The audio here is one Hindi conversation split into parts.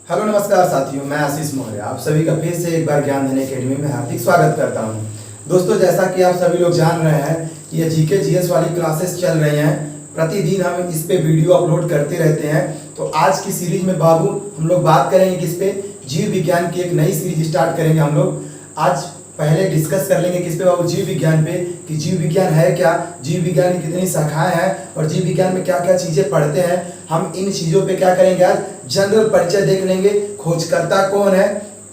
हेलो नमस्कार साथियों, मैं आशीष मौर्य आप सभी का फिर से एक बार ज्ञान धन एकेडमी में हार्दिक स्वागत करता हूं। दोस्तों, जैसा कि आप सभी लोग जान रहे हैं कि ये जीके जीएस वाली क्लासेस चल रही हैं। प्रतिदिन हम इस पे वीडियो अपलोड करते रहते हैं। तो आज की सीरीज में बाबू हम लोग बात करेंगे किस पे, जीव विज्ञान की एक नई सीरीज स्टार्ट करेंगे हम लोग। आज पहले डिस्कस कर लेंगे किस पे बाबू, जीव विज्ञान पे, कि जीव विज्ञान है क्या, जीव विज्ञान की कितनी शाखाएं हैं और जीव विज्ञान में क्या क्या चीजें पढ़ते हैं। हम इन चीजों पे क्या करेंगे, आज जनरल परिचय देख लेंगे। खोजकर्ता कौन है,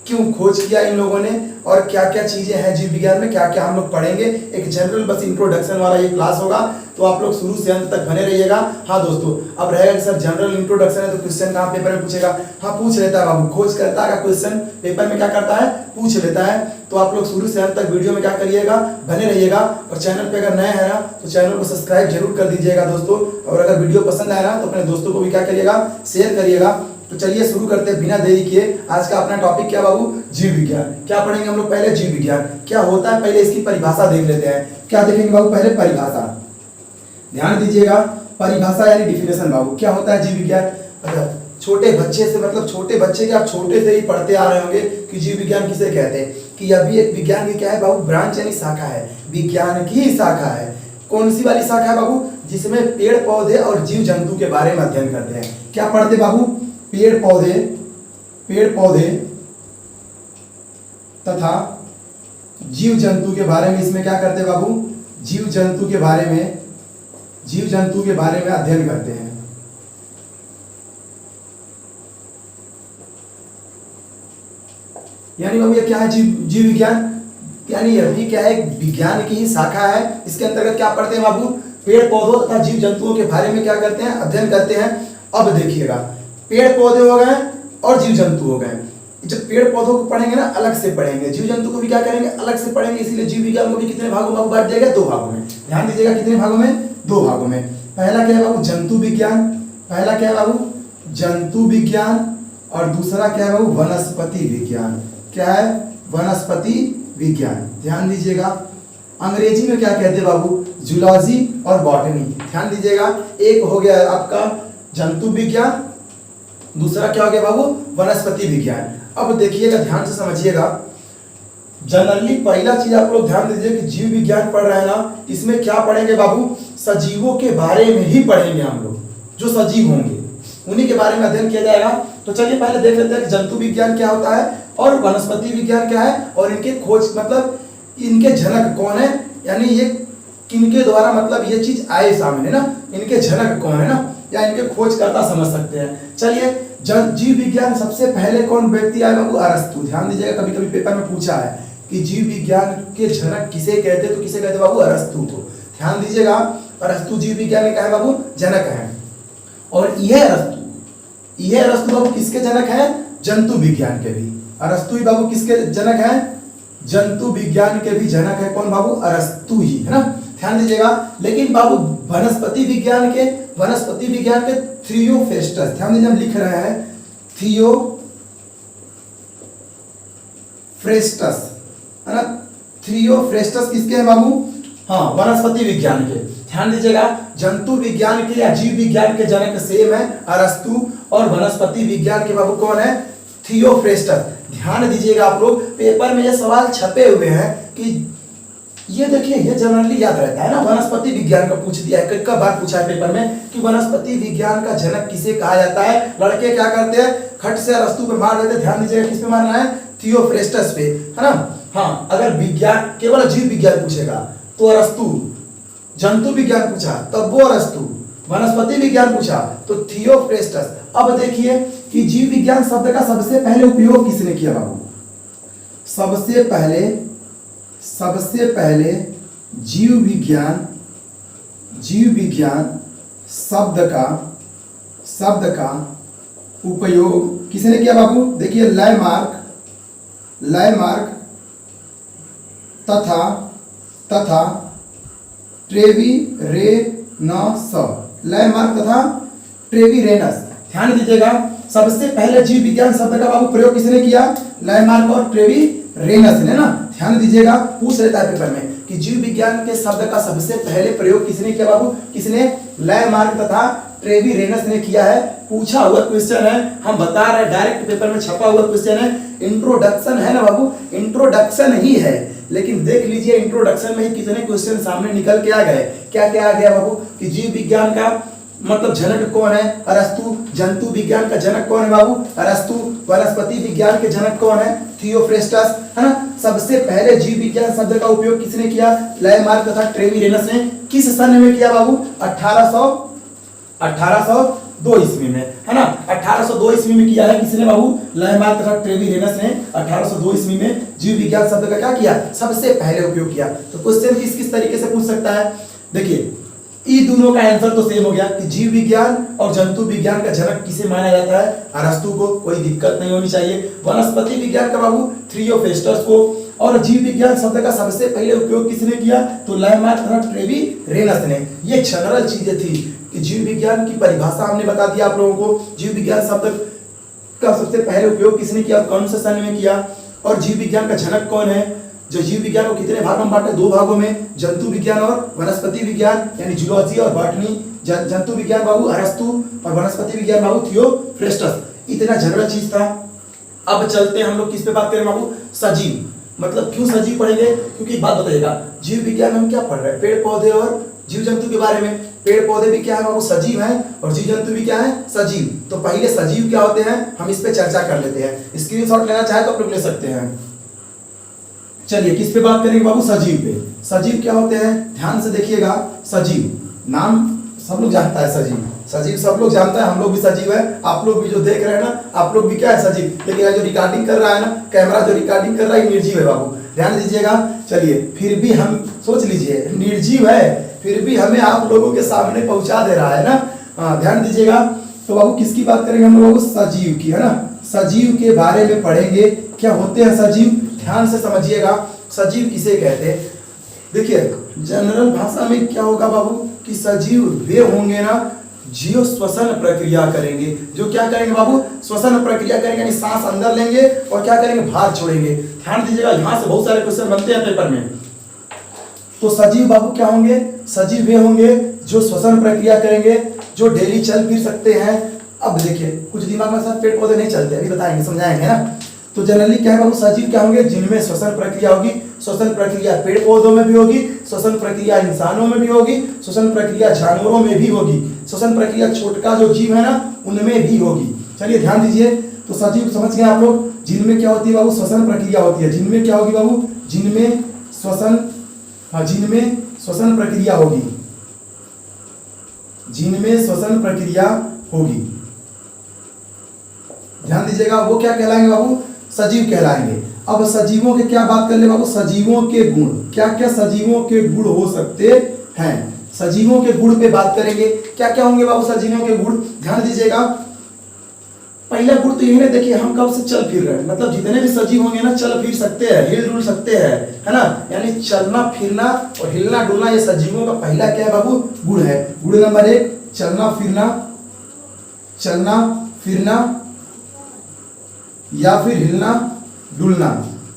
क्यों खोज किया इन लोगों ने, और क्या क्या चीजें हैं जीव विज्ञान में, क्या क्या हम लोग पढ़ेंगे। एक जनरल बस इंट्रोडक्शन वाला ये क्लास होगा, तो आप लोग शुरू से अंत तक बने रहिएगा। हाँ दोस्तों, अब रहेगा कि सर जनरल इंट्रोडक्शन है तो क्वेश्चन कहाँ पेपर में पूछेगा। हाँ, पूछ लेता है बाबू, खोजकर्ता का क्वेश्चन पेपर में क्या करता है, पूछ लेता है। तो आप लोग शुरू से अंत तक वीडियो में क्या करिएगा, बने रहिएगा। और चैनल पे अगर नए हैं ना तो चैनल को सब्सक्राइब जरूर कर दीजिएगा दोस्तों। और अगर वीडियो पसंद आया ना तो अपने दोस्तों को भी क्या करिएगा, शेयर करिएगा। तो चलिए शुरू करते हैं बिना देरी किए। आज का अपना टॉपिक क्या बाबू, जीव विज्ञान। क्या पढ़ेंगे हम लोग, पहले जीव विज्ञान क्या होता है, पहले इसकी परिभाषा देख लेते हैं। क्या देखेंगे बाबू, पहले परिभाषा, ध्यान दीजिएगा। परिभाषा यानी डिफिनेशन बाबू, क्या होता है जीव विज्ञान। अगर छोटे बच्चे से, मतलब छोटे बच्चे के आप छोटे से ही पढ़ते आ रहे होंगे कि जीव विज्ञान किसे कहते हैं, कि यह भी एक विज्ञान की क्या है बाबू, ब्रांच यानी शाखा है, विज्ञान की ही शाखा है। कौन सी वाली शाखा है बाबू, जिसमें पेड़ पौधे और जीव जंतु के बारे में अध्ययन करते हैं। क्या पढ़ते बाबू, पेड़ पौधे तथा जीव जंतु के बारे में। इसमें क्या करते बाबू, जीव जंतु के बारे में अध्ययन करते हैं। यानी बाबू ये क्या है, जीव विज्ञान, यानी यह भी क्या है, विज्ञान की ही शाखा है। इसके अंतर्गत क्या पढ़ते हैं बाबू, पेड़ पौधों तथा जीव जंतुओं के बारे में क्या करते हैं, अध्ययन करते हैं। अब देखिएगा, पेड़ पौधे हो गए और जीव जंतु हो गए। जब पेड़ पौधों को पढ़ेंगे ना अलग से पढ़ेंगे, जीव जंतु को भी क्या करेंगे, अलग से पढ़ेंगे। इसीलिए जीव विज्ञान को भी कितने भागों में बांट दिया गया, 2 भागों में। ध्यान दीजिएगा, कितने भागों में, 2 भागों में। पहला क्या है बाबू, जंतु विज्ञान। पहला क्या है बाबू, जंतु विज्ञान। और दूसरा क्या है बाबू, वनस्पति विज्ञान। क्या है, वनस्पति विज्ञान। ध्यान दीजिएगा, अंग्रेजी में क्या कहते हैं बाबू, जूलॉजी और बॉटनी। ध्यान दीजिएगा, एक हो गया आपका जंतु विज्ञान, दूसरा क्या हो गया बाबू, वनस्पति विज्ञान। अब देखिएगा, ध्यान से समझिएगा। जनरली पहला चीज आप लोग ध्यान दीजिए कि जीव विज्ञान पढ़ रहे हैं ना, इसमें क्या पढ़ेंगे बाबू, सजीवों के बारे में ही पढ़ेंगे हम लोग। जो सजीव होंगे उन्हीं के बारे में अध्ययन किया जाएगा। तो चलिए पहले देख लेते हैं कि जंतु विज्ञान क्या होता है और वनस्पति विज्ञान क्या है, और इनके खोज मतलब इनके जनक कौन है, यानी ये किनके द्वारा मतलब ये चीज आए सामने ना, इनके जनक कौन है ना, या इनके खोजकर्ता समझ सकते हैं। चलिए, जीव विज्ञान सबसे पहले कौन व्यक्ति आए बाबू, अरस्तु। ध्यान दीजिएगा, कभी कभी पेपर में पूछा है कि जीव विज्ञान के जनक किसे कहते, तो किसे कहते बाबू, अरस्तु को। ध्यान दीजिएगा, अरस्तु जीव विज्ञान का है बाबू, जनक है। और यह अरस्तु बाबू किसके जनक है, जंतु विज्ञान के भी। अरस्तु ही बाबू किसके जनक है, जंतु विज्ञान के भी जनक है। कौन बाबू, अरस्तु ही, है ना। ध्यान दीजिएगा, लेकिन बाबू वनस्पति विज्ञान के थियोफ्रेस्टस, ध्यान दीजिए, हम लिख रहे हैं थियोफ्रेस्टस, है ना। थियोफ्रेस्टस किसके हैं बाबू, हाँ, वनस्पति विज्ञान के। ध्यान दीजिएगा, जंतु विज्ञान के या जीव विज्ञान के जनक सेम है अरस्तु, और वनस्पति विज्ञान के बाबू कौन है, थियोफ्रेस्टस। ध्यान दीजिएगा, आप लोग पेपर में ये सवाल छपे हुए हैं कि ये देखिए, ये जनरली याद रहता है ना, वनस्पति विज्ञान का पूछ दिया है, कई बार पूछा है पेपर में कि वनस्पति विज्ञान का जनक किसे कहा जाता है। लड़के क्या करते हैं, खट से अरस्तु पे मार देते। ध्यान दीजिएगा, किस पे मारना है, थियोफ्रेस्टस पे, है ना। हाँ, अगर विज्ञान केवल जीव विज्ञान पूछेगा तो अरस्तु, जंतु विज्ञान पूछा तब वो अरस्तु, वनस्पति विज्ञान पूछा तो थियोफ्रेस्टस। अब देखिए कि जीव विज्ञान शब्द का सबसे पहले उपयोग किसने किया बाबू, सबसे पहले जीव विज्ञान शब्द का उपयोग किसने किया बाबू, देखिए लैमार्क तथा ट्रेविरेनस, लैमार्क तथा ट्रेविरेनस। ध्यान दीजिएगा, सबसे पहले जीव विज्ञान शब्द का बाबू प्रयोग किसने किया, लैमार्क और ट्रेविरेनस ने ना। ध्यान दीजिएगा, पूछ लेता है पेपर में कि जीव विज्ञान के शब्द का सबसे पहले प्रयोग किसने किया बाबू, किसने, लैमार्क तथा ट्रेवी रेनस ने किया है। पूछा हुआ क्वेश्चन है, हम बता रहे हैं, डायरेक्ट पेपर में छपा हुआ क्वेश्चन है। इंट्रोडक्शन है ना बाबू, इंट्रोडक्शन ही है, लेकिन देख लीजिए इंट्रोडक्शन में ही कितने क्वेश्चन सामने निकल के आ गए। क्या क्या आ गया बाबू कि जीव विज्ञान का मतलब जनक कौन है, अरस्तु। जंतु विज्ञान का जनक कौन है बाबू, अरस्तु। वनस्पति विज्ञान के जनक कौन है, थियोफ्रेस्टस, है ना। सबसे पहले जीव विज्ञान शब्द का उपयोग किसने किया, लामार्क तथा ट्रेवी रेनस ने। किस सन में किया बाबू, 1802 ईस्वी में, है ना। 1802 ईस्वी में किया है किसने बाबू, लामार्क तथा ट्रेवी रेनस ने 1802 ईस्वी में जीव विज्ञान शब्द का क्या किया, सबसे पहले उपयोग किया। तो क्वेश्चन किस किस तरीके से पूछ सकता है, देखिए ये दोनों का आंसर तो सेम हो गया कि जीव विज्ञान और जंतु विज्ञान का जनक किसे माना जाता है, अरस्तु को, कोई दिक्कत नहीं होनी चाहिए। वनस्पति विज्ञान का बाबू थियोफ्रेस्टस को, और जीव विज्ञान शब्द का सबसे पहले उपयोग किसने किया, तो लामार्क तथा ट्रेवी रेनस ने। ये जनरल चीजें थी कि जीव विज्ञान की परिभाषा हमने बता दिया आप लोगों को, जीव विज्ञान शब्द का सबसे पहले उपयोग किसने किया, कौन से सन में किया, और जीव विज्ञान का जनक कौन है। जो जीव विज्ञान को कितने भागों में बांटे, दो भागों में, जंतु विज्ञान और वनस्पति विज्ञान यानी जूलॉजी और बॉटनी। जंतु विज्ञान बाबू अरस्तु और वनस्पति विज्ञान बाबू थियोफ्रेस्टस। इतना जनरल चीज था। अब चलते हैं हम लोग किस पे बात करें बाबू, सजीव। मतलब क्यों सजीव पढ़ेंगे, क्योंकि बात बताइएगा जीव विज्ञान हम क्या पढ़ रहे हैं, पेड़ पौधे और जीव जंतु के बारे में। पेड़ पौधे भी क्या है बाबू, सजीव हैं, और जीव जंतु भी क्या है, सजीव। तो पहले सजीव क्या होते हैं हम इस पे चर्चा कर लेते हैं। स्क्रीनशॉट लेना चाहे तो आप लोग ले सकते हैं। चलिए किस पे बात करेंगे बाबू, सजीव पे। सजीव क्या होते हैं, ध्यान से देखिएगा। सजीव नाम सब लोग जानता है, सजीव सजीव सब लोग जानता है, हम लोग भी सजीव है, आप लोग भी जो देख रहे हैं ना, आप लोग भी क्या है, सजीव। लेकिन जो रिकॉर्डिंग कर रहा है ना, कैमरा जो रिकॉर्डिंग कर रहा है निर्जीव है बाबू, ध्यान दीजिएगा। चलिए फिर भी हम सोच लीजिए निर्जीव है, फिर भी हमें आप लोगों के सामने पहुंचा दे रहा है ना। ध्यान दीजिएगा। तो बाबू किसकी बात करेंगे हम लोग, सजीव की, है ना। सजीव के बारे में पढ़ेंगे, क्या होते हैं सजीव, ध्यान से समझिएगा। सजीव किसे कहते हैं, देखिए जनरल भाषा में क्या होगा बाबू कि सजीव वे होंगे ना जो श्वसन प्रक्रिया करेंगे। जो क्या करेंगे बाबू, श्वसन प्रक्रिया करेंगे, यानी सांस अंदर लेंगे और क्या करेंगे, बाहर छोड़ेंगे। ध्यान दीजिएगा, यहाँ से बहुत सारे क्वेश्चन बनते हैं पेपर में। तो सजीव बाबू क्या होंगे, सजीव वे होंगे जो श्वसन प्रक्रिया करेंगे, जो डेली चल फिर सकते हैं। अब देखिए कुछ दिमाग में साथ पेड़ पौधे नहीं चलते, अभी बताएंगे समझाएंगे ना। तो जनरली क्या है बाबू, सजीव क्या होंगे, जिनमें श्वसन प्रक्रिया होगी। श्वसन प्रक्रिया पेड़ पौधों में भी होगी, श्वसन प्रक्रिया इंसानों में भी होगी, श्वसन प्रक्रिया जानवरों में भी होगी, श्वसन प्रक्रिया छोटका जो जीव है ना उनमें भी होगी। चलिए ध्यान दीजिए। तो सजीव समझ गए आप लोग, जिनमें क्या होती है बाबू, श्वसन प्रक्रिया होती है। जिनमें क्या होगी बाबू, जिनमें श्वसन, जिनमें श्वसन प्रक्रिया होगी, जिनमें श्वसन प्रक्रिया होगी। ध्यान दीजिएगा, वो क्या कहलाएंगे बाबू, सजीव कहलाएंगे। अब सजीवों के क्या बात कर ले बाबू, सजीवों के गुण, क्या क्या सजीवों के गुण हो सकते हैं। सजीवों के गुण पे बात करेंगे, क्या क्या होंगे बाबू सजीवों के गुण, ध्यान दीजिएगा। पहला गुण तो यही ना, देखिए हम कब से चल फिर रहे हैं, मतलब जितने भी सजीव होंगे ना चल फिर सकते हैं, हिल डुल सकते हैं, है ना। यानी चलना फिरना और हिलना डुलना ये सजीवों का पहला क्या है बाबू, गुण है। गुण नंबर 1 चलना फिरना, चलना फिरना या फिर हिलना डुलना।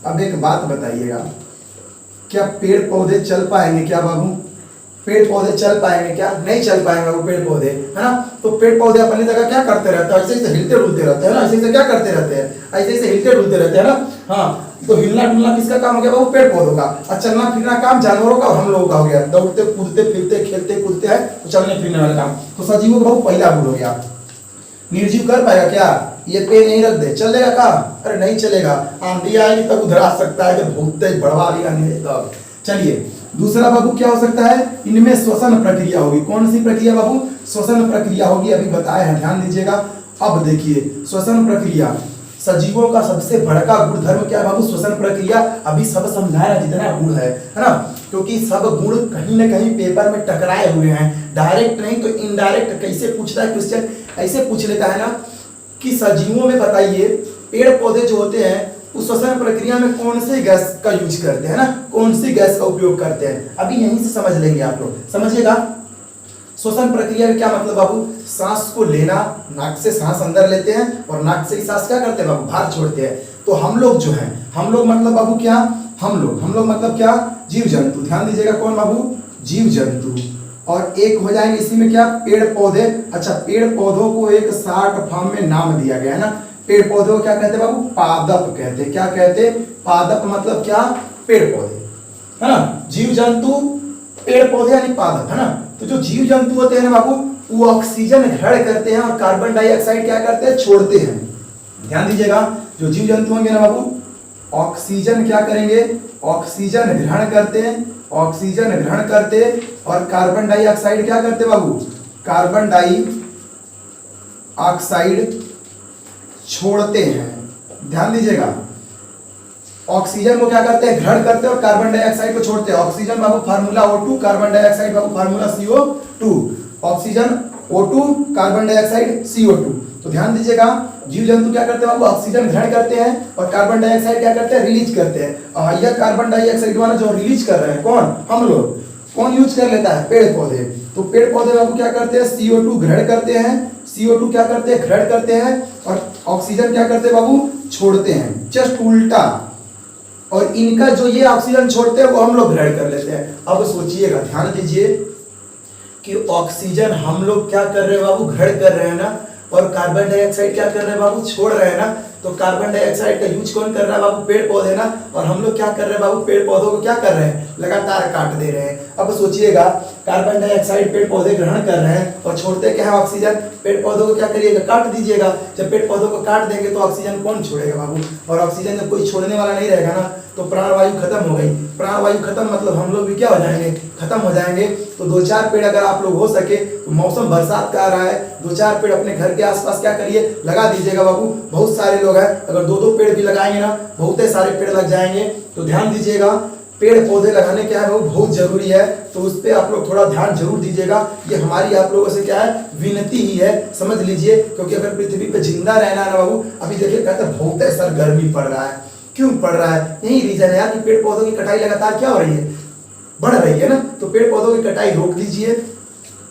अब एक बात बताइएगा, क्या पेड़ पौधे चल पाएंगे क्या बाबू, पेड़ पौधे चल पाएंगे क्या, नहीं चल पाएंगे बाबू पेड़ पौधे, है ना। तो पेड़ पौधे अपनी जगह क्या करते रहते हैं, ऐसे ऐसे हिलते डुलते रहते हैं ना, ऐसे ऐसे क्या करते रहते हैं, ऐसे ऐसे हिलते डुलते रहते हैं ना। हाँ, तो हिलना डुलना किसका काम हो गया बाबू, पेड़ पौधों का। और चलना फिरना काम जानवरों का और हम लोगों का हो गया। दौड़ते कूदते फिरते खेलते कूदते हैं तो चलने फिरने वाला काम। तो सजीवों का बाबू पहला गुण हो गया। निर्जीव कर पाएगा क्या, ये पे नहीं रख दे, चलेगा का, अरे नहीं चलेगा, आंधी आएगी तब उधर आ सकता है, जब बहुत तेज बढ़वा भी आने तब। चलिए दूसरा बाबू क्या हो सकता है, इनमें श्वसन प्रक्रिया होगी। कौन सी प्रक्रिया बाबू, श्वसन प्रक्रिया होगी, अभी बताए हैं, ध्यान दीजिएगा। अब देखिए श्वसन प्रक्रिया, सजीवों का सबसे बड़का गुण धर्म क्या है बाबू, श्वसन प्रक्रिया। अभी सब समझाया जितना गुण है ना, क्योंकि सब गुण कहीं ना कहीं पेपर में टकराए हुए हैं, डायरेक्ट नहीं तो इनडायरेक्ट। कैसे पूछता है क्वेश्चन, ऐसे पूछ लेता है ना कि सजीवों में बताइए पेड़ पौधे जो होते हैं उस श्वसन प्रक्रिया में कौन सी गैस का यूज करते हैं ना, कौन सी गैस का उपयोग करते हैं। अभी यहीं से समझ लेंगे आप लोग, समझिएगा। श्वसन प्रक्रिया का क्या मतलब बाबू, सांस को लेना, नाक से सांस अंदर लेते हैं और नाक से ही सांस क्या करते हैं बाबू, बाहर छोड़ते हैं। तो हम लोग जो हैं, हम लोग मतलब बाबू क्या, हम लोग मतलब क्या, जीव जंतु। ध्यान दीजिएगा, कौन बाबू, जीव जंतु। और एक हो जाएंगे इसी में क्या, पेड़ पौधे। अच्छा, पेड़ पौधों को एक शॉर्ट फॉर्म में नाम दिया गया है ना, पेड़ पौधों को क्या कहते हैं बाबू, पादप कहते हैं। क्या कहते हैं, पादप मतलब क्या, पेड़ पौधे, है ना। जीव जंतु, पेड़ पौधे यानी पादप, है ना। तो जो जीव जंतु होते हैं ना बाबू, वो ऑक्सीजन ग्रहण करते हैं और कार्बन डाइऑक्साइड क्या करते हैं, छोड़ते हैं। ध्यान दीजिएगा, जो जीव जंतु होंगे ना बाबू, ऑक्सीजन क्या करेंगे, ऑक्सीजन ग्रहण करते हैं, ऑक्सीजन ग्रहण करते और कार्बन डाइऑक्साइड क्या करते बाबू, कार्बन डाइऑक्साइड छोड़ते हैं। ध्यान दीजिएगा, ऑक्सीजन को क्या करते हैं, ग्रहण करते हैं और कार्बन डाइऑक्साइड को छोड़ते हैं। ऑक्सीजन बाबू फार्मूला O2, कार्बन डाइऑक्साइड बाबू formula CO2। Oxygen O2, carbon dioxide CO2। तो ध्यान दीजिएगा, जीव जंतु क्या करते हैं बाबू, ऑक्सीजन ग्रहण करते हैं और कार्बन डाइऑक्साइड क्या करते हैं, रिलीज करते हैं। और यह कार्बन डाइऑक्साइड वाला जो रिलीज कर रहे हैं कौन, हम लोग। कौन यूज कर लेता है, पेड़ पौधे। तो पेड़ पौधे बाबू क्या करते हैं, CO2 ग्रहण करते हैं, CO2 क्या करते हैं, ग्रहण करते हैं और ऑक्सीजन क्या करते हैं बाबू, छोड़ते हैं। जस्ट उल्टा, और इनका जो ये ऑक्सीजन छोड़ते हैं वो हम लोग ग्रहण कर लेते हैं। अब सोचिएगा, ध्यान दीजिए कि ऑक्सीजन हम लोग क्या कर रहे हैं बाबू, ग्रहण कर रहे हैं ना, और कार्बन डाइऑक्साइड क्या कर रहे हैं बाबू, छोड़ रहे हैं ना। तो कार्बन डाइऑक्साइड का यूज कौन कर रहा है बाबू, पेड़ पौधे ना। और हम लोग क्या कर रहे हैं बाबू, पेड़ पौधों को क्या कर रहे हैं, लगातार काट दे रहे हैं। अब सोचिएगा, कार्बन डाइऑक्साइड पेड़ पौधे ग्रहण कर रहे हैं और छोड़ते क्या है, ऑक्सीजन। पेड़ पौधों को क्या करिएगा, काट दीजिएगा। जब पेड़ पौधों को काट देंगे तो ऑक्सीजन कौन छोड़ेगा बाबू, और ऑक्सीजन जब कोई छोड़ने वाला नहीं रहेगा ना, तो प्राणवायु खत्म हो गई। प्राणवायु खत्म मतलब हम लोग भी क्या हो जाएंगे, खत्म हो जाएंगे। तो 2-4 पेड़ अगर आप लोग हो सके, तो मौसम बरसात का आ रहा है, 2-4 पेड़ अपने घर के आसपास क्या करिए, लगा दीजिएगा बाबू। बहुत सारे लोग हैं, अगर 2-2 पेड़ भी लगाएंगे ना, बहुत सारे पेड़ लग जाएंगे। तो ध्यान दीजिएगा, पेड़ पौधे लगाने क्या है वो बहुत जरूरी है। तो उस पर आप लोग थोड़ा ध्यान जरूर दीजिएगा। ये हमारी आप लोगों से क्या है, विनती ही है, समझ लीजिए। क्योंकि अगर पृथ्वी पे जिंदा रहना है ना बाबू, अभी देखिए कहते हैं बहुत सर गर्मी पड़ रहा है। क्यों पड़ रहा है, यही रीजन है यार कि पेड़ पौधों की कटाई लगातार क्या हो रही है, बढ़ रही है ना। तो पेड़ पौधों की कटाई रोक दीजिए।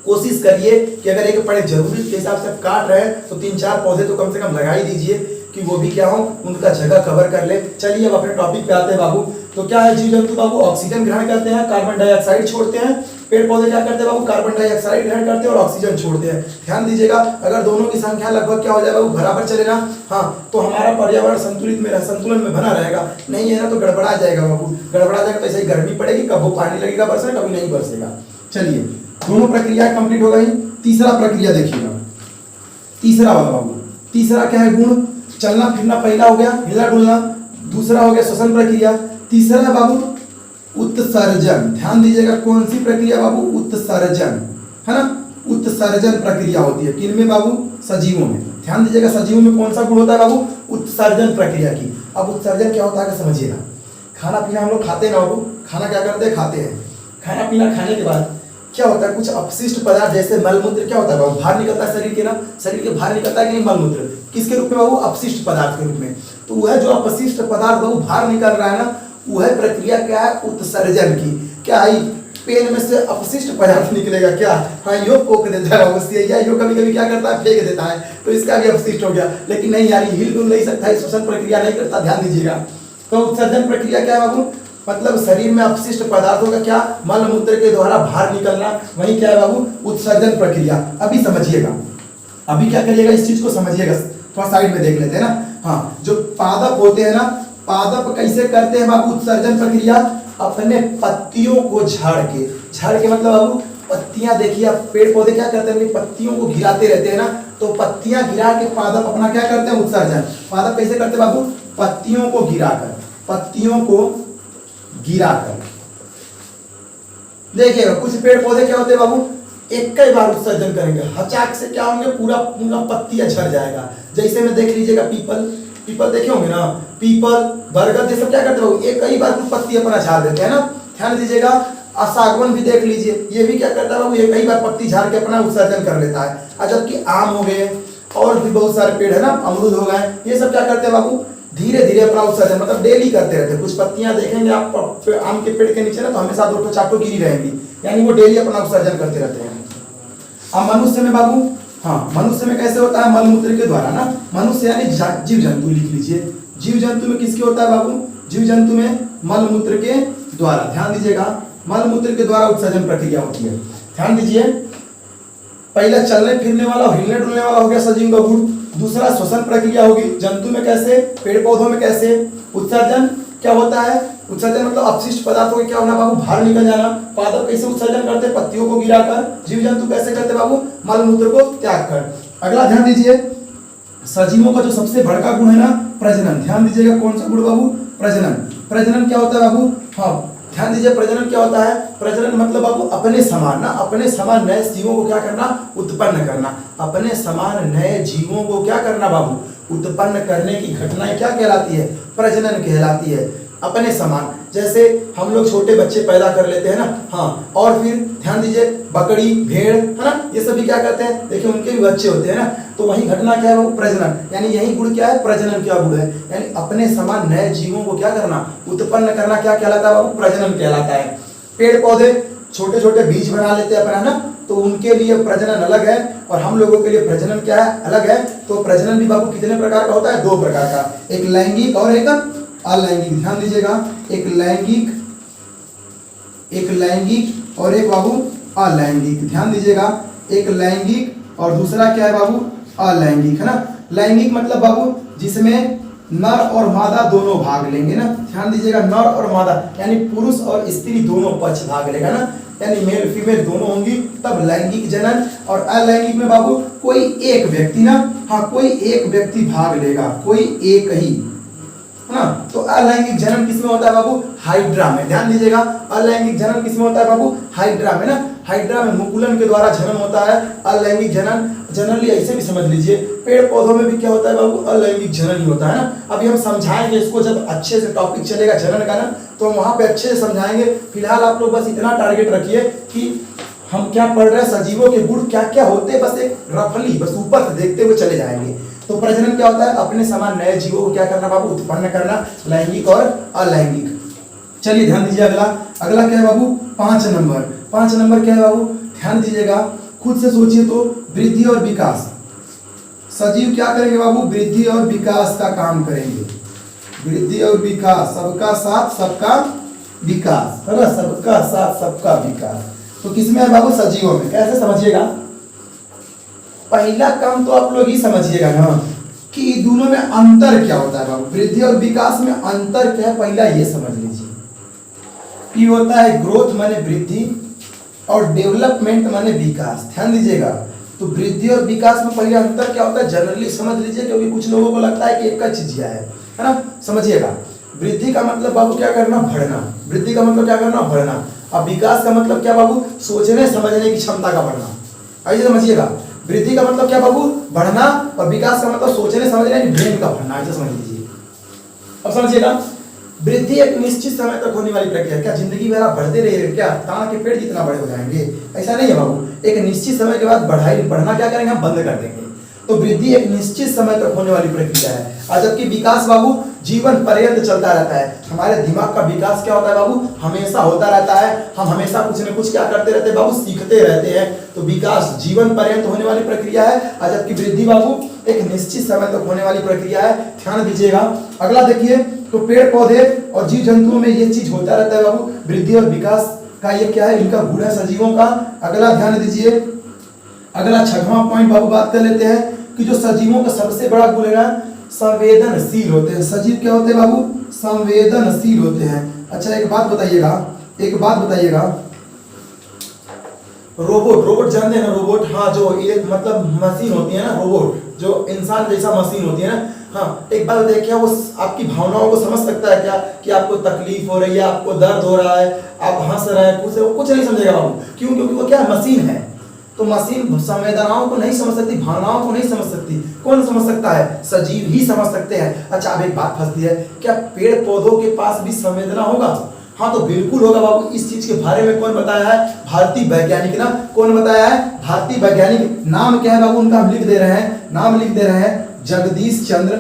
कोशिश करिए कि अगर एक पेड़ जरूरी के हिसाब से काट रहे हैं तो 3-4 पौधे तो कम से कम लगा ही दीजिए, कि वो भी क्या हो, उनका जगह कवर कर ले। चलिए अब अपने टॉपिक पे आते हैं बाबू। तो क्या है, जीव जंतु बाबू ऑक्सीजन ग्रहण करते हैं, कार्बन डाइऑक्साइड छोड़ते हैं। पेड़ पौधे क्या करते हैं बाबू, कार्बन डाइऑक्साइड ग्रहण करते हैं और ऑक्सीजन छोड़ते हैं। ध्यान दीजिएगा, अगर दोनों की संख्या लगभग क्या हो जाएगा बाबू, बराबर चले ना, हाँ, तो हमारा पर्यावरण संतुलन में बना रहेगा। नहीं है ना तो गड़बड़ा जाएगा बाबू, गड़बड़ा जाएगा तो ऐसे ही गर्मी पड़ेगी, कब वो पानी लगेगा बरसने, कभी नहीं बरसेगा। चलिए, दोनों प्रक्रिया कंप्लीट हो गई। तीसरा प्रक्रिया देखिएगा, तीसरा वाला बाबू। तीसरा क्या है, गुण। चलना फिरना पहला हो गया, हिलना डुलना। दूसरा हो गया श्वसन प्रक्रिया। तीसरा है बाबू उत्सर्जन। ध्यान दीजिएगा, कौन सी प्रक्रिया बाबू, उत्सर्जन, है ना। उत्सर्जन प्रक्रिया होती है किन में बाबू, सजीवों में। ध्यान दीजिएगा, सजीवों में कौन सा गुण होता है बाबू, उत्सर्जन प्रक्रिया की। अब उत्सर्जन क्या होता है समझिएगा, खाना पीना हम लोग खाते हैं ना बाबू, खाना क्या करते हैं, खाते हैं। खाना पीना खाने के बाद क्या होता है, कुछ अपशिष्ट पदार्थ जैसे मलमूत्र क्या होता है बाबू, बाहर निकलता है शरीर के ना, शरीर के बाहर निकलता है कि नहीं मलमूत्र, किसके रूप में बाबू, अपशिष्ट पदार्थ के रूप में। तो वह जो अपशिष्ट पदार्थ बाबू बाहर निकल रहा है ना, वह प्रक्रिया क्या है, उत्सर्जन की। क्या है, पेन में से अपशिष्ट पदार्थ निकलेगा क्या, हाँ, यो पोक देता है उससे, या यो कभी कभी क्या करता है, फेंक देता है, तो इसका भी अपशिष्ट हो गया। लेकिन नहीं यार, हिल डुल नहीं सकता, श्वसन प्रक्रिया नहीं करता। ध्यान दीजिएगा, तो उत्सर्जन प्रक्रिया क्या है बाबू, मतलब शरीर में अपशिष्ट पदार्थों का क्या, मल मूत्र के द्वारा बाहर निकलना, वही क्या है बाबू, उत्सर्जन प्रक्रिया। अभी समझिएगा, अभी क्या करिएगा, इस चीज को समझिएगा, थोड़ा साइड में देख लेते हैं ना। हाँ, जो पादप होते हैं ना, पादप कैसे करते हैं बाबू उत्सर्जन प्रक्रिया, अपने पत्तियों को झाड़ के मतलब बाबू पत्तियां देखिए, आप पेड़ पौधे क्या करते हैं, अपनी पत्तियों को गिराते रहते हैं ना, तो पत्तियां गिरा के पादप अपना क्या करते हैं, उत्सर्जन। पादप कैसे करते हैं बाबू, पत्तियों को गिराकर। देखिएगा, कुछ पेड़ पौधे क्या होते हैं बाबू, एक ही बार उत्सर्जन करेंगे, हचाक से क्या होंगे, पूरा पत्तियां झड़ जाएगा। जैसे में देख लीजिएगा, पीपल देखे होंगे ना, पीपल बरगद ये सब क्या करते हो, एक ही बार पत्ती अपना झाड़ देते हैं ना। ध्यान दीजिएगा, सागवान भी देख लीजिए, ये भी क्या करता है बाबू, एक ही बार पत्ती झाड़ के अपना उत्सर्जन कर लेता है। और जबकि आम हो गए और भी बहुत सारे पेड़ है ना, अमरूद हो गए, ये सब क्या करते हैं बाबू, धीरे धीरे अपना उत्सर्जन मतलब डेली करते रहते हैं। कुछ पत्तियां देखेंगे आप आम के पेड़ के नीचे ना, तो हमेशा 2-4 गिरी रहेंगी, यानी वो डेली अपना उत्सर्जन करते रहते हैं। अब मनुष्य में बाबू, हाँ, मनुष्य में कैसे होता है, मलमूत्र के द्वारा ना। मनुष्य यानी जीव जंतु, लिख लीजिए, जीव जंतु में किसके होता है बाबू, जीव जंतु में मलमूत्र के द्वारा। ध्यान दीजिएगा, मलमूत्र के द्वारा उत्सर्जन प्रक्रिया होती है। ध्यान दीजिए, पहला चलने फिरने वाला और हिलने डुलने वाला हो गया सजीव का गुण। दूसरा श्वसन प्रक्रिया होगी, जंतु में कैसे, पेड़ पौधों में कैसे। उत्सर्जन क्या होता है, उत्सर्जन मतलब अपशिष्ट पदार्थों के क्या होना बाबू, बाहर निकल जाना। पादप कैसे उत्सर्जन करते हैं, पत्तियों को गिराकर। जीव जंतु कैसे करते बाबू, मलमूत्र को त्याग कर। अगला ध्यान दीजिए, सजीवों का जो सबसे बड़का गुण है ना प्रजनन। ध्यान दीजिएगा, कौन सा गुण बाबू, प्रजनन। प्रजनन क्या होता है बाबू, हाँ ध्यान दीजिए, प्रजनन क्या होता है, प्रजनन मतलब बाबू अपने समान ना, अपने समान नए जीवों को क्या करना, उत्पन्न करना। अपने समान नए जीवों को क्या करना बाबू, उत्पन्न करने की घटनाएं क्या कहलाती है, प्रजनन कहलाती है। अपने समान, जैसे हम लोग छोटे बच्चे पैदा कर लेते हैं ना, हाँ, और फिर ध्यान दीजिए बकरी भेड़ है ना, ये सभी क्या करते हैं, देखिए उनके भी बच्चे होते हैं ना, तो वही घटना क्या है वो प्रजनन, यानी यही गुण क्या है, प्रजनन क्या गुण है, यानी अपने समान नए जीवों को क्या करना, उत्पन्न करना, क्या कहलाता है बाबू, प्रजनन कहलाता है। पेड़ पौधे छोटे छोटे बीज बना लेते हैं अपना है ना, तो उनके लिए प्रजनन अलग है और हम लोगों के लिए प्रजनन क्या है, अलग है। तो प्रजनन भी बाबू कितने प्रकार का होता है, दो प्रकार का, एक लैंगिक और एक अलैंगिक। ध्यान दीजिएगा, एक लैंगिक और एक बाबू अलैंगिक। ध्यान दीजिएगा, एक लैंगिक और दूसरा क्या है बाबू, अलैंगिक है ना। लैंगिक मतलब बाबू जिसमें नर और मादा दोनों भाग लेंगे ना। ध्यान दीजिएगा, नर और मादा यानी पुरुष और स्त्री दोनों पक्ष भाग लेगा ना, यानी मेल फीमेल दोनों होंगी, तब लैंगिक जनन। और अलैंगिक में बाबू कोई एक व्यक्ति ना, हाँ कोई एक व्यक्ति भाग लेगा, कोई एक ही है ना। तो अलैंगिक जनन किसमें होता है बाबू, हाइड्रा में। ध्यान दीजिएगा, अलैंगिक जनन किसमें होता है बाबू, हाइड्रा में ना। हाइड्रा में मुकुलन के द्वारा जनन होता है अलैंगिक जनन। जनरली ऐसे भी समझ लीजिए, पेड़ पौधों में भी क्या होता है बाबू, अलैंगिक जनन ही होता है ना। अभी हम समझाएंगे इसको, जब अच्छे से टॉपिक चलेगा जनन का ना, तो हम वहां पे अच्छे से समझाएंगे। फिलहाल आप लोग बस इतना टारगेट रखिए कि हम क्या पढ़ रहे हैं, सजीवों के गुण क्या क्या होते हैं, बस एक रफली बस ऊपर से देखते हुए चले जाएंगे। तो प्रजनन क्या होता है, अपने समान नए जीवों को क्या करना बाबू, उत्पन्न करना, लैंगिक और अलैंगिक। चलिए ध्यान दीजिए, अगला क्या है बाबू, 5 नंबर। 5 नंबर क्या है बाबू, ध्यान दीजिएगा, खुद से सोचिए तो, वृद्धि और विकास। सजीव क्या करेंगे बाबू, वृद्धि और विकास का काम करेंगे। वृद्धि और विकास, सबका साथ सबका विकास है ना, सबका साथ सबका विकास। तो किसमें है बाबू, सजीवों में। कैसे समझिएगा, पहला काम तो आप लोग ही समझिएगा ना कि दोनों में अंतर क्या होता है बाबू, वृद्धि और विकास में अंतर क्या है, पहला ये समझ लीजिए। ये होता है ग्रोथ माने वृद्धि और डेवलपमेंट माने विकास। ध्यान दीजिएगा, तो वृद्धि और विकास में पहले अंतर क्या होता है, जनरली समझ लीजिए, क्योंकि कुछ लोगों को लगता है कि एक का चीज है ना। समझिएगा, वृद्धि का मतलब बाबू क्या करना, बढ़ना। वृद्धि का मतलब क्या करना, बढ़ना। अब विकास का मतलब क्या बाबू, सोचने समझने की क्षमता का बढ़ना। ऐसे समझिएगा, वृद्धि का मतलब क्या बाबू, बढ़ना, और विकास का मतलब सोचने समझने की ब्रेन का बढ़ना। ऐसे समझ लीजिए। अब समझिएगा, वृद्धि एक निश्चित समय तक होने वाली प्रक्रिया। क्या जिंदगी भर आप बढ़ते रहिए, क्या ताड़ के पेड़ जितना बड़े हो जाएंगे, ऐसा नहीं है बाबू। एक निश्चित समय के बाद बढ़ना क्या करेंगे, हम बंद कर देंगे। तो वृद्धि एक निश्चित समय तक होने वाली प्रक्रिया है, और जबकि विकास बाबू जीवन पर्यंत चलता रहता है। हमारे दिमाग का विकास क्या होता है बाबू, हमेशा होता रहता है। हम हमेशा कुछ न कुछ क्या करते रहते हैं बाबू, सीखते रहते हैं। तो विकास जीवन पर्यंत होने वाली प्रक्रिया है, और जबकि वृद्धि बाबू एक निश्चित समय तक होने वाली प्रक्रिया है। ध्यान दीजिएगा, अगला देखिए, तो पेड़ पौधे और जीव जंतुओं में ये चीज होता रहता है बाबू, वृद्धि और विकास का ये क्या है, इनका गुण है सजीवों का। अगला ध्यान दीजिए, अगला 6वां पॉइंट बाबू बात कर लेते हैं कि जो सजीवों का सबसे बड़ा गुण है ना, संवेदनशील होते हैं। सजीव क्या होते हैं बाबू, संवेदनशील होते हैं। अच्छा एक बात बताइएगा, रोबोट जानते हैं ना, रोबोट, हाँ, जो ये मतलब मशीन होती है ना, रोबोट जो इंसान जैसा मशीन होती है ना, हाँ, एक बात बताइए, क्या वो आपकी भावनाओं को समझ सकता है क्या, कि आपको तकलीफ हो रही है, आपको दर्द हो रहा है, आप हंस रहे हैं, कुछ नहीं समझेगा बाबू। क्यों, क्योंकि वो क्या है, मशीन है। तो मशीन संवेदनाओं को नहीं समझ सकती, भावनाओं को नहीं समझ सकती। कौन समझ सकता है, सजीव ही समझ सकते हैं। अच्छा अब एक बात फंसती है, क्या पेड़ पौधों के पास भी संवेदना होगा? हाँ तो बिल्कुल होगा बाबू। इस चीज के बारे में कौन बताया है, भारतीय वैज्ञानिक ना। कौन बताया है, भारतीय वैज्ञानिक। नाम क्या है बाबू उनका, हम लिख दे रहे हैं, नाम लिख दे रहे हैं, जगदीश चंद्र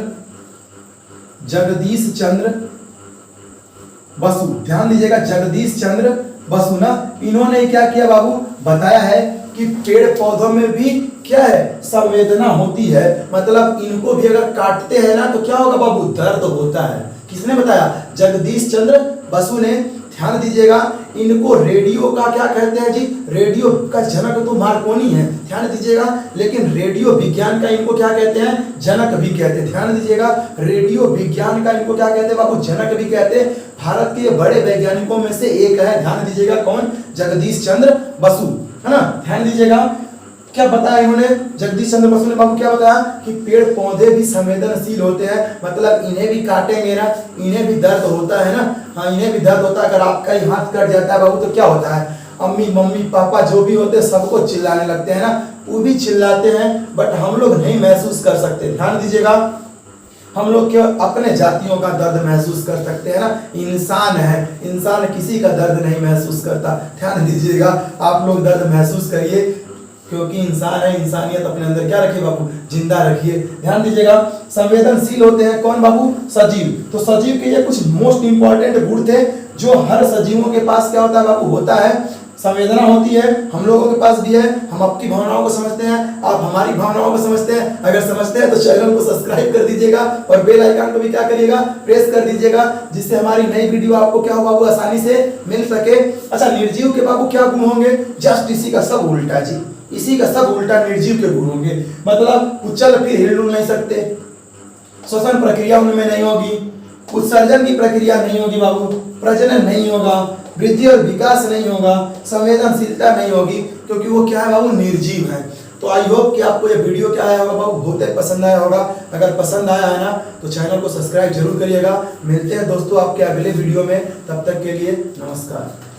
बसु। ध्यान दीजिएगा, जगदीश चंद्र बसु ना। इन्होंने क्या किया बाबू, बताया है कि पेड़ पौधों में भी क्या है, संवेदना होती है। मतलब इनको भी अगर काटते हैं ना तो क्या होगा बाबू, दर्द होता है। किसने बताया, जगदीश चंद्र बसु ने। ध्यान दीजिएगा, इनको रेडियो का क्या कहते हैं जी, रेडियो का जनक तो मार्कोनी है, ध्यान दीजिएगा, लेकिन रेडियो विज्ञान का इनको क्या कहते हैं, जनक भी कहते हैं। ध्यान दीजिएगा, रेडियो विज्ञान का इनको क्या कहते हैं बाबू, जनक भी कहते हैं। भारत के बड़े वैज्ञानिकों में से एक है, ध्यान दीजिएगा, कौन, जगदीश चंद्र बसु, है ना। ध्यान दीजिएगा, क्या बताया इन्होंने, जगदीश चंद्र बसु ने बाबू क्या बताया कि पेड़ पौधे भी संवेदनशील होते हैं, मतलब इन्हें भी काटेंगे ना, इन्हें भी दर्द होता है ना, हाँ इन्हें भी दर्द होता है। अगर आपका ही हाथ कट जाता है बाबू तो क्या होता है, अम्मी मम्मी पापा जो भी होते हैं सबको चिल्लाने लगते हैं ना, वो भी चिल्लाते हैं, बट हम लोग नहीं महसूस कर सकते। ध्यान दीजिएगा, हम लोग क्या अपने जातियों का दर्द महसूस कर सकते हैं ना, इंसान है, इंसान किसी का दर्द नहीं महसूस करता। ध्यान दीजिएगा, आप लोग दर्द महसूस करिए, क्योंकि इंसान है, इंसानियत अपने अंदर क्या रखिए बाबू, जिंदा रखिए। ध्यान दीजिएगा, संवेदनशील होते हैं कौन बाबू, सजीव। तो सजीव के ये कुछ मोस्ट इंपॉर्टेंट गुण थे जो हर सजीवों के पास क्या होता है बाबू, होता है, संवेदना होती है, हम लोगों के पास भी है, हम आपकी भावनाओं को समझते हैं, आप हमारी भावनाओं को समझते हैं। अगर समझते हैं तो चैनल को सब्सक्राइब कर दीजिएगा और बेल आइकन को भी क्या करिएगा, प्रेस कर दीजिएगा, जिससे हमारी नई वीडियो आपको क्या हो बाबू, आसानी से मिल सके। अच्छा, निर्जीव के बाबू क्या गुण होंगे, जस्ट इसी का सब उल्टा जी, इसी का सब उल्टा निर्जीव के गुण होंगे, मतलब उछल फिर हिल नहीं सकते, श्वसन प्रक्रिया उनमें नहीं होगी, उत्सर्जन की प्रक्रिया नहीं होगी बाबू, प्रजनन नहीं होगा, वृद्धि और विकास नहीं होगा, संवेदनशीलता नहीं होगी, क्योंकि वो क्या है बाबू, निर्जीव है। तो आई होप कि आपको ये वीडियो क्या आया होगा बाबू, बहुत ही पसंद आया होगा। अगर पसंद आया है ना तो चैनल को सब्सक्राइब जरूर करिएगा। मिलते हैं दोस्तों आपके अगले वीडियो में, तब तक के लिए नमस्कार।